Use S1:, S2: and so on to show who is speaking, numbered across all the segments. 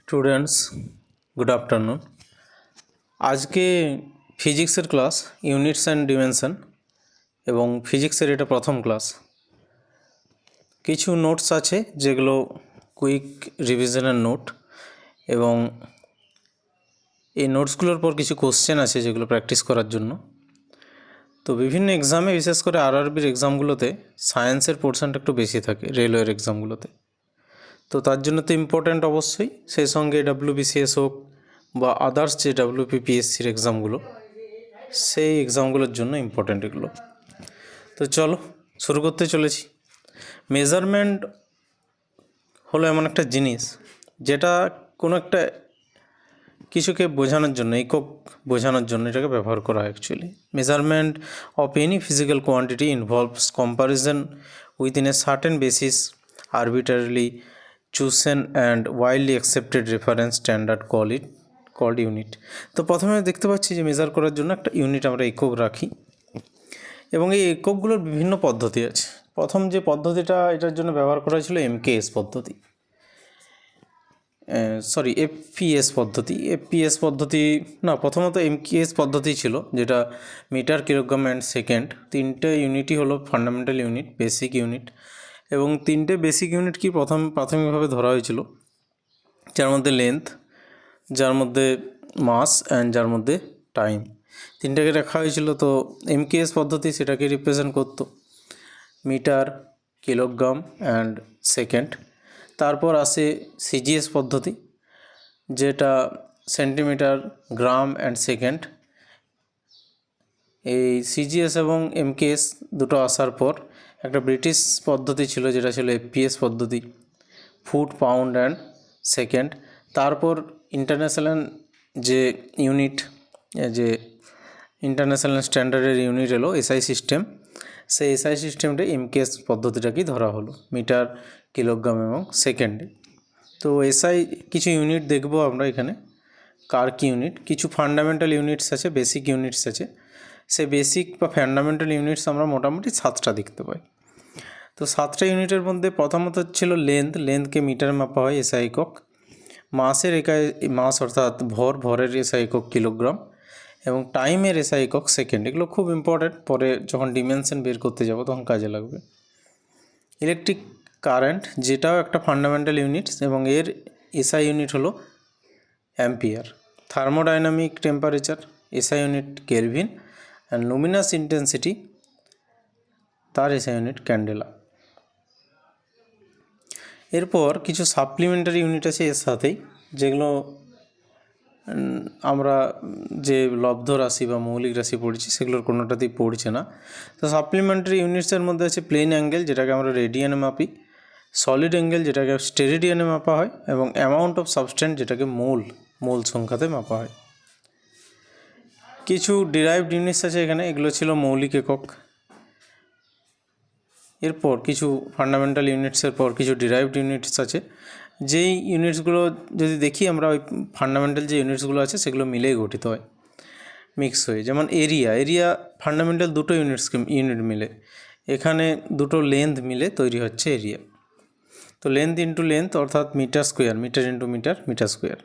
S1: Students, good afternoon. আজকে ফিজিক্সের class, units and dimension, এবং ফিজিক্সের এটা প্রথম ক্লাস। কিছু নোটস আছে যেগুলো কুইক রিভিশনের নোট, এবং এই নোটসগুলোর পর কিছু কোশ্চেন আছে যেগুলো প্র্যাকটিস করার জন্য। তো বিভিন্ন এক্সামে, বিশেষ করে আরআরবির এক্সামগুলোতে সায়েন্সের পোর্শনটা একটু বেশি থাকে, রেলওয়ের এক্সামগুলোতে। তো তার জন্য তো ইম্পর্ট্যান্ট অবশ্যই, সেই সঙ্গে ডাব্লিউবিসিএস হোক বা আদার্স যে ডাব্লিউপিপিএসসির এক্সামগুলো, সেই এক্সামগুলোর জন্য ইম্পর্ট্যান্ট এগুলো। তো চলো শুরু করতে চলেছি। মেজারমেন্ট হলো এমন একটা জিনিস যেটা কোনো একটা কিছুকে বোঝানোর জন্য, একক বোঝানোর জন্য এটাকে ব্যবহার করা হয় actually. Measurement of any physical quantity involves comparison within a certain basis arbitrarily chosen and widely accepted reference standard called unit. তো প্রথমে দেখতে পাচ্ছি যে মেজার করার জন্য একটা ইউনিট আমরা একক রাখি, এবং এই এককগুলোর বিভিন্ন পদ্ধতি আছে। প্রথম যে পদ্ধতিটা এটার জন্য ব্যবহার করা হয়েছিল এমকেএস পদ্ধতি, এফপিএস পদ্ধতি না, প্রথমত এমকেএস পদ্ধতি ছিল, যেটা মিটার, কিলোগ্রাম অ্যান্ড সেকেন্ড, তিনটে ইউনিটই হলো ফান্ডামেন্টাল ইউনিট, বেসিক ইউনিট। এবং তিনটে বেসিক ইউনিট কি প্রাথমিকভাবে ধরা হয়েছিল, যার মধ্যে লেন্থ, যার মধ্যে মাস অ্যান্ড যার মধ্যে টাইম, তিনটাকে রাখা হয়েছিল। তো এমকেএস পদ্ধতি সেটাকে রিপ্রেজেন্ট করতো, মিটার, কিলোগ্রাম অ্যান্ড সেকেন্ড। তারপর আসে সিজিএস পদ্ধতি, যেটা সেন্টিমিটার, গ্রাম অ্যান্ড সেকেন্ড। এই সিজিএস এবং এমকেএস দুটো আসার পর একটা ব্রিটিশ পদ্ধতি ছিল, যেটা ছিল এফপিএস পদ্ধতি, ফুট, পাউন্ড অ্যান্ড সেকেন্ড। তারপর ইন্টারন্যাশনাল যে ইউনিট, যে ইন্টারন্যাশনাল স্ট্যান্ডার্ডের ইউনিট এলো এসআই সিস্টেম, সেই এসআই সিস্টেমটা এমকেএস পদ্ধতিটাকেই ধরা হলো, মিটার, কিলোগ্রাম এবং সেকেন্ডে। তো এসআই কিছু ইউনিট দেখবো আমরা এখানে, কার কি ইউনিট। কিছু ফান্ডামেন্টাল ইউনিটস আছে, বেসিক ইউনিটস আছে। সেই বেসিক বা ফান্ডামেন্টাল ইউনিটস আমরা মোটামুটি 7টা দেখতে পাই। তো 7টা ইউনিটের মধ্যে প্রথমত ছিল লেন্থকে মিটারে মাপা হয়, এসআই একক। মাসের একায়, মাস অর্থাৎ ভরের এসআই একক কিলোগ্রাম, এবং টাইমের এসআই একক সেকেন্ড। এগুলো খুব ইম্পর্ট্যান্ট, পরে যখন ডিমেনশন বের করতে যাব তখন কাজে লাগবে। ইলেকট্রিক কারেন্ট, যেটাও একটা ফান্ডামেন্টাল ইউনিট, এবং এর এসআই ইউনিট হলো ampere. Thermodynamic temperature, SI unit kelvin, and luminous intensity, তার এসআই ইউনিট ক্যান্ডেলা। এরপর কিছু সাপ্লিমেন্টারি ইউনিট আছে এর সাথেই, যেগুলো আমরা যে লব্ধ রাশি বা মৌলিক রাশি পড়েছি সেগুলোর কোনোটাতেই পড়ছে না। তো সাপ্লিমেন্টারি ইউনিটসের মধ্যে আছে প্লেন অ্যাঙ্গেল, যেটাকে আমরা রেডিয়ানে মাপি, সলিড অ্যাঙ্গেল, যেটাকে স্টেরেডিয়ানে মাপা হয়, এবং অ্যামাউন্ট অফ সাবস্ট্যান্স, যেটাকে মোল সংখ্যাতে মাপা হয়। কিছু ডিরাইভড ইউনিটস আছে এখানে, এগুলো ছিল মৌলিক একক। এরপর কিছু ফান্ডামেন্টাল ইউনিটসের পর কিছু ডিরাইভড ইউনিটস আছে, যেই ইউনিটসগুলো যদি দেখি আমরা, ওই ফান্ডামেন্টাল যে ইউনিটসগুলো আছে সেগুলো মিলেই গঠিত হয়, মিক্স হয়ে। যেমন এরিয়া ফান্ডামেন্টাল দুটো ইউনিট মিলে, এখানে দুটো লেন্থ মিলে তৈরি হচ্ছে এরিয়া। তো লেন্থ ইন্টু লেন্থ অর্থাৎ metre square, metre into metre, metre square.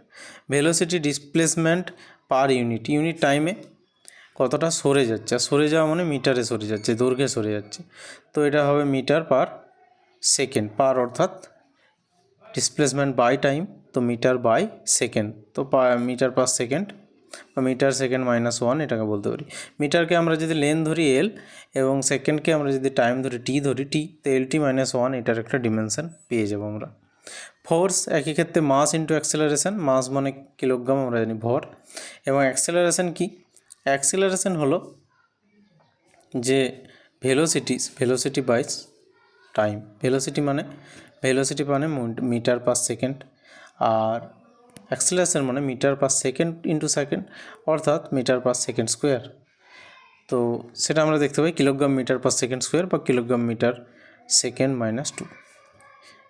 S1: Velocity displacement per unit টাইমে কতটা সরে যাচ্ছে, আর সরে যাওয়া মানে মিটারে সরে যাচ্ছে, দৈর্ঘ্যে সরে যাচ্ছে। তো এটা হবে মিটার পার সেকেন্ড, পার অর্থাৎ ডিসপ্লেসমেন্ট বাই টাইম, তো মিটার বাই সেকেন্ড, তো মিটার পার সেকেন্ড বা মিটার সেকেন্ড -1 এটাকে বলতে পারি। মিটারকে আমরা যদি লেন্থ ধরি এল, এবং সেকেন্ডকে আমরা যদি টাইম ধরি টি, তো LT-1 এটার একটা ডিমেনশন পেয়ে যাবো আমরা। ফোর্স, একই ক্ষেত্রে মাস ইন্টু অ্যাক্সেলারেশন, মাস মানে কিলোগ্রাম, আমরা জানি ভর, এবং অ্যাক্সেলারেশন কি, অ্যাক্সেলারেশন হলো যে ভেলোসিটি বাই টাইম। ভেলোসিটি মানে মিটার পার সেকেন্ড, আর অ্যাক্সেলারেশন মানে metre per second into second, অর্থাৎ মিটার পার সেকেন্ড স্কোয়ার। তো সেটা আমরা দেখতে পাই kilogram metre per second square বা কিলোগ্রাম মিটার সেকেন্ড -2,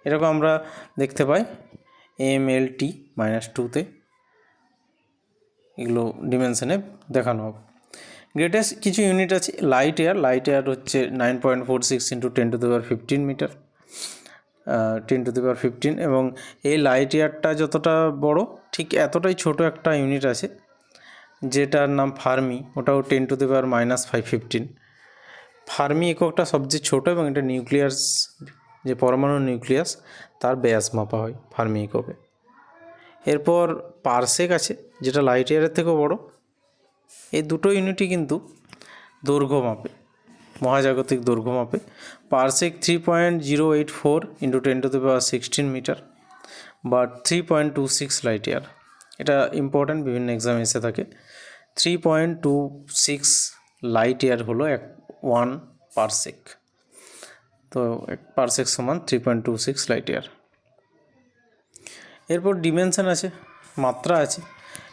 S1: এরকম আমরা দেখতে পাই MLT-2তে, এগুলো ডিমেনশনে দেখানো হবে। গ্রেটেস্ট কিছু ইউনিট আছে, লাইট এয়ার হচ্ছে 9.46 × 10⁻15 মিটার। 10⁻15 এবং এই লাইট ইয়ারটা যতটা বড় ঠিক এতটাই ছোট একটা ইউনিট আছে যেটার নাম ফার্মি, ওটাও 10⁻−515। ফার্মি এককটা সবচেয়ে ছোট এবং এটা নিউক্লিয়াস, যে পরমাণু নিউক্লিয়াস তার ব্যাস মাপা হয় ফার্মি এককে। এরপর পারসেক আছে যেটা লাইট ইয়ারের থেকেও বড়। এই দুটো ইউনিটই কিন্তু দৈর্ঘ্য মাপে, মহাজাগতিক দৈর্ঘ্য মাপে। পারসেক 3.084 × 10⁻16 মিটার বা 3.26 লাইট ইয়ার। এটা ইম্পর্ট্যান্ট, বিভিন্ন এক্সামে এসে থাকে। 3.26 লাইট ইয়ার হলো 1 পারসেক। তো 1 পারসেক সমান 3.26 লাইট ইয়ার। এরপর ডিমেনশন আছে, মাত্রা আছে,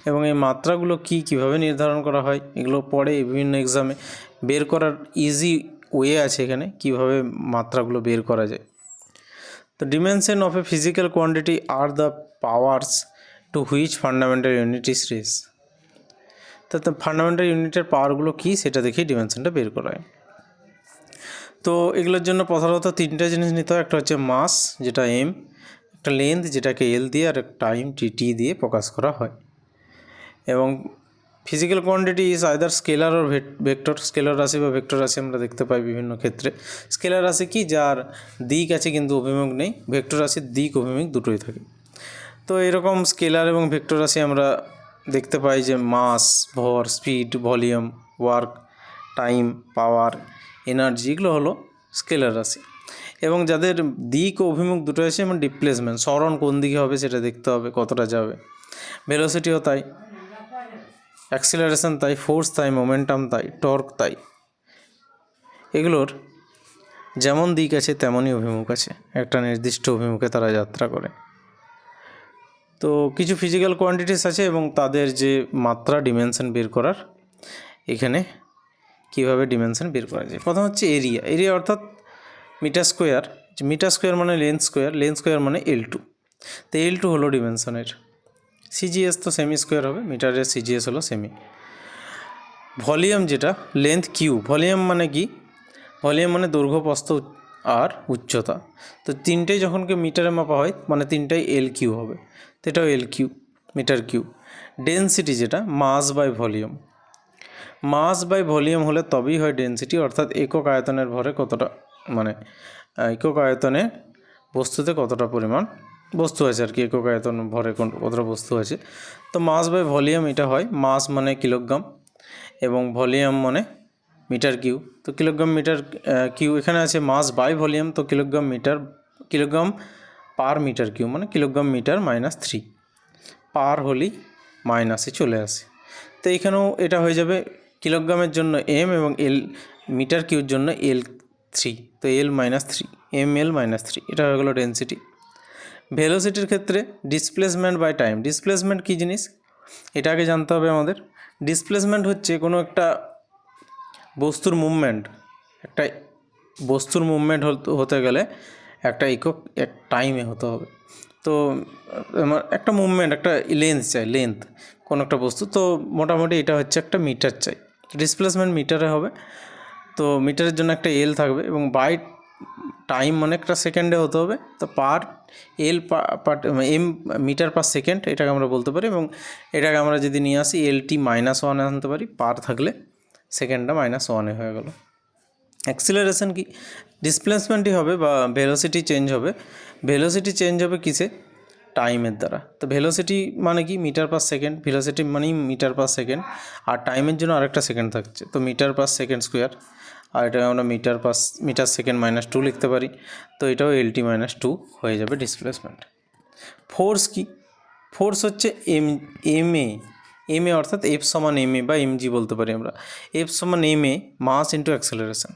S1: এবং এই মাত্রাগুলো কীভাবে নির্ধারণ করা হয় এগুলো পরে বিভিন্ন এক্সামে বের করার ইজি ওয়ে আছে। এখানে কিভাবে মাত্রাগুলো বের করা যায়। তো dimension of a physical quantity are the powers to which fundamental unit is raised. তো ফান্ডামেন্টাল ইউনিটের পাওয়ারগুলো কী সেটা দেখেই ডিমেনশনটা বের করা হয়। তো এগুলোর জন্য প্রধানত তিনটা জিনিস নিতে হয়। একটা হচ্ছে মাস, যেটা এম, একটা লেন্থ যেটাকে এল দিয়ে, আর টাইম টি দিয়ে প্রকাশ করা হয়। এবং physical quantity is either scalar ও ভেক্টর। স্কেলার রাশি বা ভেক্টর রাশি আমরা দেখতে পাই বিভিন্ন ক্ষেত্রে। স্কেলার রাশি কি, যার দিক আছে কিন্তু অভিমুখ নেই। ভেক্টর রাশির দিক অভিমুখ দুটোই থাকে। তো এরকম স্কেলার এবং ভেক্টর রাশি আমরা দেখতে পাই যে মাস, ভর, স্পিড, ভলিউম, ওয়ার্ক, টাইম, পাওয়ার, এনার্জি, এগুলো হলো স্কেলার রাশি। এবং যাদের দিক ও অভিমুখ দুটো আছে, যেমন ডিসপ্লেসমেন্ট, সরণ কোন দিকে হবে সেটা দেখতে হবে, কতটা যাবে। ভেলোসিটিও তাই, অ্যাক্সিলারেশন তাই, ফোর্স তাই, মোমেন্টাম তাই, টর্ক তাই। এগুলোর যেমন দিক আছে তেমনই অভিমুখ আছে, একটা নির্দিষ্ট অভিমুখে তারা যাত্রা করে। তো কিছু ফিজিক্যাল কোয়ান্টিটিস আছে এবং তাদের যে মাত্রা, ডিমেনশন বের করার, এখানে কিভাবে ডিমেনশন বের করা যায়। প্রথম হচ্ছে এরিয়া। এরিয়া অর্থাৎ মিটার স্কোয়ার। মিটার স্কোয়ার মানে লেন্থ স্কোয়ার, লেন্থ স্কোয়ার মানে L2। তো L2 হলো ডিমেনশনের। সিজিএস তো সেমি স্কোয়ার হবে, মিটারের সিজিএস হলো সেমি। ভলিউম যেটা, লেন্থ কিউ। ভলিউম মানে কি, ভলিউম মানে দৈর্ঘ্য, প্রস্থ আর উচ্চতা। তো তিনটেই যখন মিটারে মাপা হয় মানে তিনটাই LQ হবে। তো এটাও LQ, মিটার কিউ। ডেনসিটি যেটা, mass by volume. Mass by volume হলে তবেই হয় ডেনসিটি, অর্থাৎ একক আয়তনের ভরে কতটা, মানে একক আয়তনে বস্তুতে কতটা পরিমাণ বস্তু আছে আর কি, একক আয়তন ভরে কতটা বস্তু আছে। তো মাস বাই ভলিউম এটা হয়। মাস মানে কিলোগ্রাম এবং ভলিউম মানে মিটার কিউ। তো কিলোগ্রাম মিটার কিউ এখানে আছে মাস বাই ভলিউম, তো কিলোগ্রাম পার মিটার কিউ মানে কিলোগ্রাম মিটার -3, পার হলেই মাইনাসে চলে আসে। তো এখানেও এটা হয়ে যাবে কিলোগ্রামের জন্য এম এবং এল, মিটার কিউর জন্য L3, তো L-3, ml-3, এটা হয়ে গেলো ডেনসিটি। ভেলোসিটির ক্ষেত্রে ডিসপ্লেসমেন্ট বাই টাইম। ডিসপ্লেসমেন্ট কী জিনিস এটা আগে জানতে হবে আমাদের। ডিসপ্লেসমেন্ট হচ্ছে কোনো একটা বস্তুর মুভমেন্ট। একটা বস্তুর মুভমেন্ট হতে গেলে একটা একক এক টাইমে হতে হবে। তো একটা মুভমেন্ট, একটা লেন্থ চাই, লেন্থ কোনো একটা বস্তু, তো মোটামুটি এটা হচ্ছে একটা মিটার চাই। ডিসপ্লেসমেন্ট মিটারে হবে। তো মিটারের জন্য একটা এল থাকবে এবং বাই টাইম মানে একটা সেকেন্ডে হতে হবে। তো per L M metre per second এটাকে আমরা বলতে পারি, এবং এটাকে আমরা যদি নিয়ে আসি LT-1 আনতে পারি, পার থাকলে সেকেন্ডটা -1 হয়ে গেল। অ্যাক্সিলারেশন কি, ডিসপ্লেসমেন্টই হবে বা ভেলোসিটি চেঞ্জ হবে। ভেলোসিটি চেঞ্জ হবে কিসে, টাইমের দ্বারা। তো ভেলোসিটি মানে কি, মিটার পার সেকেন্ড। ভেলোসিটি মানেই মিটার পার সেকেন্ড, আর টাইমের জন্য আরেকটা সেকেন্ড থাকছে, তো মিটার পার সেকেন্ড স্কোয়ার। আর এটাকে আমরা মিটার সেকেন্ড -2 লিখতে পারি। তো এটাও LT-2 হয়ে যাবে ডিসপ্লেসমেন্ট। ফোর্স কি, ফোর্স হচ্ছে এম এ অর্থাৎ F সমান ma বা mg বলতে পারি আমরা। F সমান ma, mass into acceleration.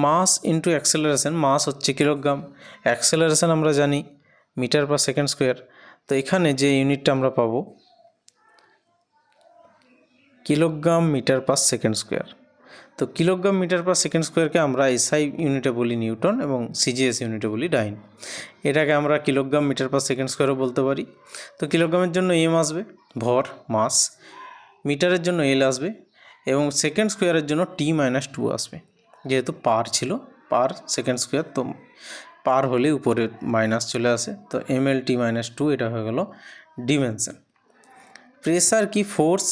S1: Mass into acceleration, mass হচ্ছে কিলোগ্রাম, অ্যাক্সেলারেশন আমরা জানি মিটার পার সেকেন্ড স্কোয়ার। তো এখানে যে ইউনিটটা আমরা পাবো kilogram metre per second square. তো কিলোগ্রাম মিটার পার সেকেন্ড স্কোয়ারকে আমরা SI ইউনিটে বলি নিউটন এবং সিজিএস ইউনিটে বলি ডাইন। এটাকে আমরা কিলোগ্রাম মিটার পার সেকেন্ড স্কোয়ারও বলতে পারি। তো কিলোগ্রামের জন্য এম আসবে, ভর, মাস। মিটারের জন্য এল আসবে এবং সেকেন্ড স্কোয়ারের জন্য T-2 আসবে, যেহেতু পার ছিল, পার সেকেন্ড স্কোয়ার। তো পার হলে উপরে মাইনাস চলে আসে, তো mLT-2 এটা হয়ে গেল ডিমেনশন। প্রেসার কি? ফোর্স,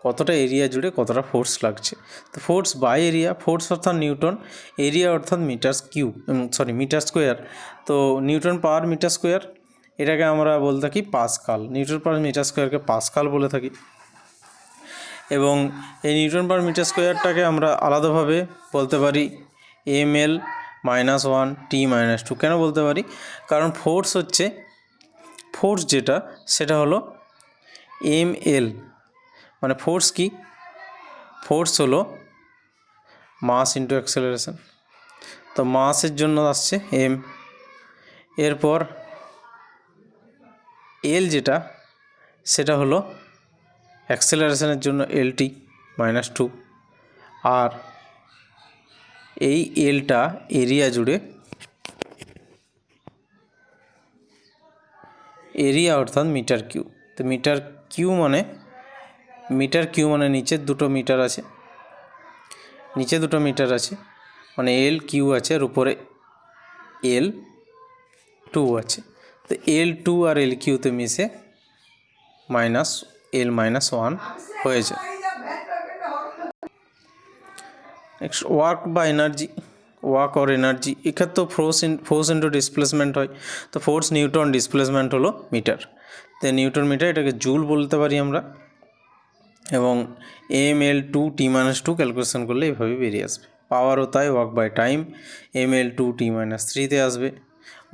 S1: কতটা এরিয়া জুড়ে কতটা ফোর্স লাগছে। তো ফোর্স বাই এরিয়া, ফোর্স অর্থাৎ নিউটন, এরিয়া অর্থাৎ মিটার স্কোয়ার। তো নিউটন পার মিটার স্কোয়ার, এটাকে আমরা বলে থাকি পাস্কাল। নিউটন পার মিটার স্কোয়ারকে পাস্কাল বলে থাকি। এবং এই নিউটন পার মিটার স্কোয়ারটাকে আমরা আলাদাভাবে বলতে পারি mL-1T-2। কেন বলতে পারি? কারণ ফোর্স যেটা সেটা হলো mL, মানে ফোর্স কি? ফোর্স হলো মাস ইন্টু অ্যাক্সেলারেশন। তো মাসের জন্য আসছে m, এরপর l যেটা সেটা হলো অ্যাক্সেলারেশনের জন্য LT-2, আর এই এলটা এরিয়া জুড়ে, এরিয়া অর্থাৎ মিটার কিউ। তো মিটার কিউ মানে নিচের দুটো মিটার আছে, মানে L2 আছে, আর উপরে L2 আছে। তো L2 আর L2তে মিশে -L-1 হয়েছে। নেক্সট ওয়ার্ক বা এনার্জি, ওয়ার্ক অর এনার্জি, এক্ষেত্রে তো ফোর্স ইন্টু ডিসপ্লেসমেন্ট হয়। তো ফোর্স নিউটন, ডিসপ্লেসমেন্ট হলো মিটার। তো নিউটন মিটার, এটাকে জুল বলতে পারি আমরা। এবং mL-2T-2 ক্যালকুলেশন করলে এইভাবে বেরিয়ে আসবে। পাওয়ারও তাই, ওয়ার্ক বাই টাইম mL-2T-3তে আসবে।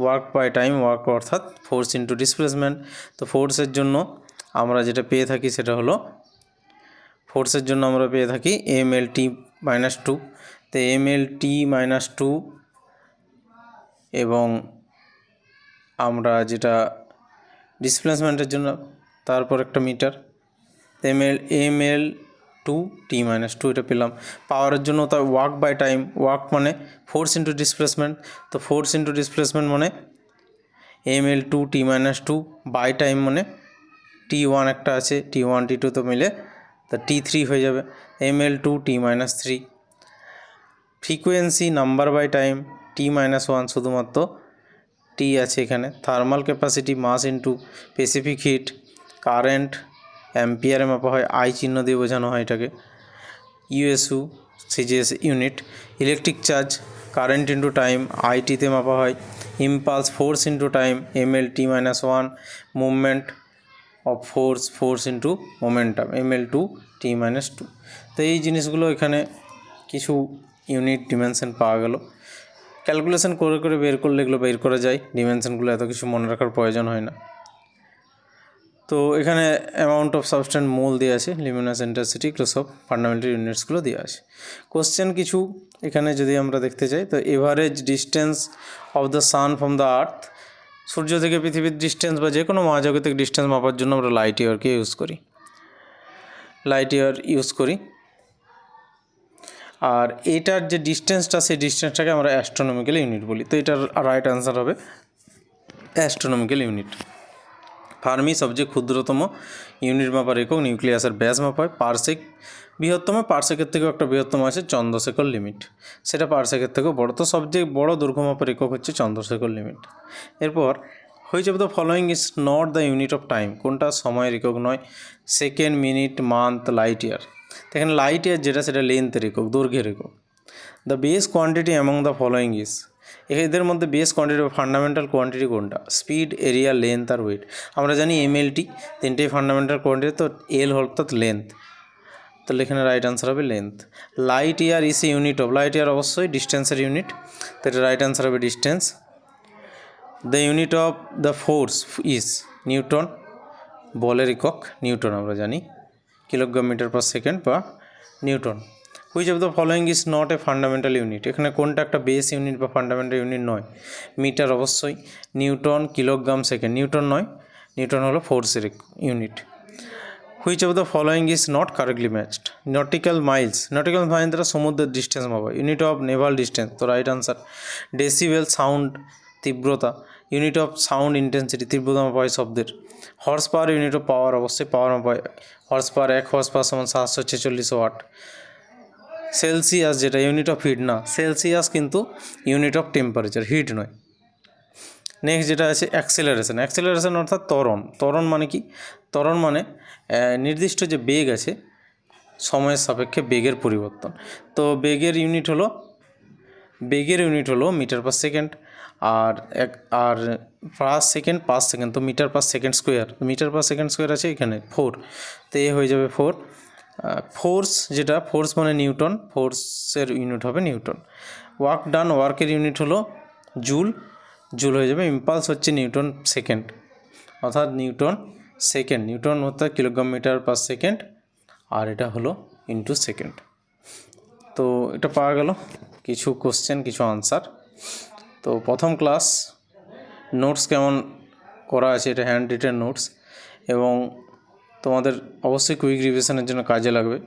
S1: ওয়ার্ক বাই টাইম, ওয়ার্ক অর্থাৎ ফোর্স ইন্টু ডিসপ্লেসমেন্ট। তো ফোর্সের জন্য আমরা যেটা পেয়ে থাকি সেটা হলো mL-T-2। তো mL-T-2 এবং আমরা যেটা ডিসপ্লেসমেন্টের জন্য তারপর একটা মিটার, mL-2T-2 এটা পেলাম। পাওয়ারের জন্য তাই ওয়ার্ক বাই টাইম, ওয়ার্ক মানে ফোর্স ইন্টু ডিসপ্লেসমেন্ট। তো ফোর্স ইন্টু ডিসপ্লেসমেন্ট মানে mL-2T-2 বাই টাইম মানে T1 একটা আছে, T1 T2 তো মিলে তা T3 হয়ে যাবে, mL-2T-3। Frequency number by time T-1, শুধুমাত্র T আছে এখানে। Thermal capacity mass into specific heat, current অ্যাম্পিয়ারে মাপা হয়, আই চিহ্ন দিয়ে বোঝানো হয় এটাকে, ইউএসইউ CGS unit. Electric charge current into time, আইটিতে মাপা হয়। Impulse force into time mL-T-1। Movement of force into momentum mL-2T-2। তো এই জিনিসগুলো এখানে কিছু ইউনিট ডিমেনশন পাওয়া গেল। ক্যালকুলেশন করে বের করলে এগুলো বের করা যায়, ডিমেনশনগুলো এত কিছু মনে রাখার প্রয়োজন হয় না। তো এখানে অ্যামাউন্ট অফ সাবস্ট্যান্স মোল দেওয়া আছে, লিউমিনাস ইন্টেন্সিটি, এগুলো সব ফান্ডামেন্টাল ইউনিটসগুলো দেওয়া আছে। কোশ্চেন কিছু এখানে যদি আমরা দেখতে চাই, তো average distance of the sun from the earth, সূর্য থেকে পৃথিবীর ডিস্টেন্স বা যে কোনো মহাজাগতিক ডিস্টেন্স মাপার জন্য আমরা লাইট ইয়ারকে ইউজ করি। আর এটার যে ডিস্টেন্সটা, সেই ডিস্টেন্সটাকে আমরা অ্যাস্ট্রোনমিক্যাল ইউনিট বলি। তো এটার রাইট অ্যান্সার হবে অ্যাস্ট্রোনমিক্যাল ইউনিট। ফার্মি সবচেয়ে ক্ষুদ্রতম ইউনিট মাপার একক, নিউক্লিয়াসের ব্যাস মাপা হয় পারসেক। বৃহত্তম পারসেকের থেকেও একটা বৃহত্তম আছে চন্দ্রশেখর লিমিট, সেটা পারসেকের থেকেও বড়। তো সবচেয়ে বড় দৈর্ঘ্য মাপার একক হচ্ছে চন্দ্রশেখর লিমিট। এরপর which of the following is not the unit of time, কোনটা সময়ের একক নয়? Second, minute, month, light year. এখানে লাইট ইয়ার যেটা সেটা লেন্থের একক, দৈর্ঘ্যের একক। The base quantity among the following is, এদের মধ্যে বেস কোয়ান্টিটি বা ফান্ডামেন্টাল কোয়ান্টিটি কোনটা? স্পিড, এরিয়া, লেন্থ আর ওয়েট। আমরা জানি mLT, তিনটেই ফান্ডামেন্টাল কোয়ান্টিটি। তো এল অর্থাৎ লেন্থ, তাহলে এখানে রাইট আনসার হবে length. Light year is a unit of, light year অবশ্যই ডিস্টেন্সের ইউনিট, তো এটা রাইট আনসার হবে distance. The unit of the force is Newton, বলের একক নিউটন আমরা জানি, কিলোগ্রাম মিটার পার সেকেন্ড বা Newton. Which of the following is not a fundamental unit, এখানে কোনটা একটা বেস ইউনিট বা ফান্ডামেন্টাল ইউনিট নয়? মিটার অবশ্যই, নিউটন, কিলোগ্রাম, সেকেন্ড। নিউটন নয়, নিউটন হলো ফোর্সের unit. Which of the following is not correctly matched? Nautical Miles দ্বারা সমুদ্রের ডিস্টেন্স মাপা, ইউনিট অফ নেভাল ডিস্টেন্স, তো রাইট আনসার। ডেসিবেল সাউন্ড তীব্রতা, ইউনিট অফ সাউন্ড ইন্টেন্সিটি, তীব্রতা মাপা হয় শব্দের। Horse power unit of power, অবশ্যই পাওয়ার মাপা হয়, হর্স পাওয়ার 1 হর্স পাওয়ার সমান 746 ওয়াট। সেলসিয়াস যেটা ইউনিট অফ হিট না, সেলসিয়াস কিন্তু ইউনিট অফ টেম্পারেচার, হিট নয়। নেক্সট যেটা আছে অ্যাক্সেলারেশন। অ্যাক্সেলারেশন অর্থাৎ ত্বরণ। ত্বরণ মানে কি? ত্বরণ মানে নির্দিষ্ট যে বেগ আছে সময়ের সাপেক্ষে বেগের পরিবর্তন। তো বেগের ইউনিট হলো মিটার পার সেকেন্ড, আর পার সেকেন্ড তো metre per second square. Metre per second square আছে এখানে 4, তো এ হয়ে যাবে 4। ফোর্স মানে নিউটন, ফোর্সের ইউনিট হবে নিউটন। ওয়ার্ক ডান, ওয়ার্কের ইউনিট হলো জুল, জুল হয়ে যাবে। ইম্পালস হচ্ছে নিউটন সেকেন্ড, অর্থাৎ নিউটন সেকেন্ড। নিউটন অর্থাৎ কিলোগ্রাম মিটার পার সেকেন্ড, আর এটা হলো ইন্টু সেকেন্ড। তো এটা পাওয়া গেল কিছু কোশ্চেন, কিছু আনসার। তো প্রথম ক্লাস নোটস কেমন করা আছে, এটা হ্যান্ড রিটেন নোটস, এবং তোমাদের অবশ্যই কুইক রিভিশনের জন্য কাজে লাগবে।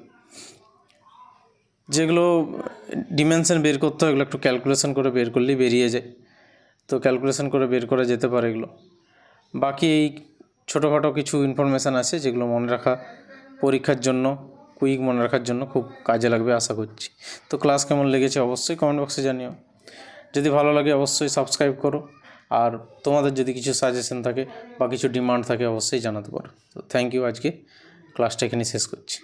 S1: যেগুলো ডিমেনশন বের করতে হয় এগুলো একটু ক্যালকুলেশন করে বের করলেই বেরিয়ে যায়, তো ক্যালকুলেশন করে বের করা যেতে পারে এগুলো। বাকি এই ছোটোখাটো কিছু ইনফরমেশান আছে যেগুলো মনে রাখা পরীক্ষার জন্য, কুইক মনে রাখার জন্য খুব কাজে লাগবে আশা করছি। তো ক্লাস কেমন লেগেছে অবশ্যই কমেন্ট বক্সে জানিও। যদি ভালো লাগে অবশ্যই সাবস্ক্রাইব করো, আর তোমাদের যদি কিছু সাজেশন থাকে বা কিছু ডিমান্ড থাকে অবশ্যই জানাতে পারো। তো থ্যাংক ইউ, আজকে ক্লাসটা এখানে শেষ করছি।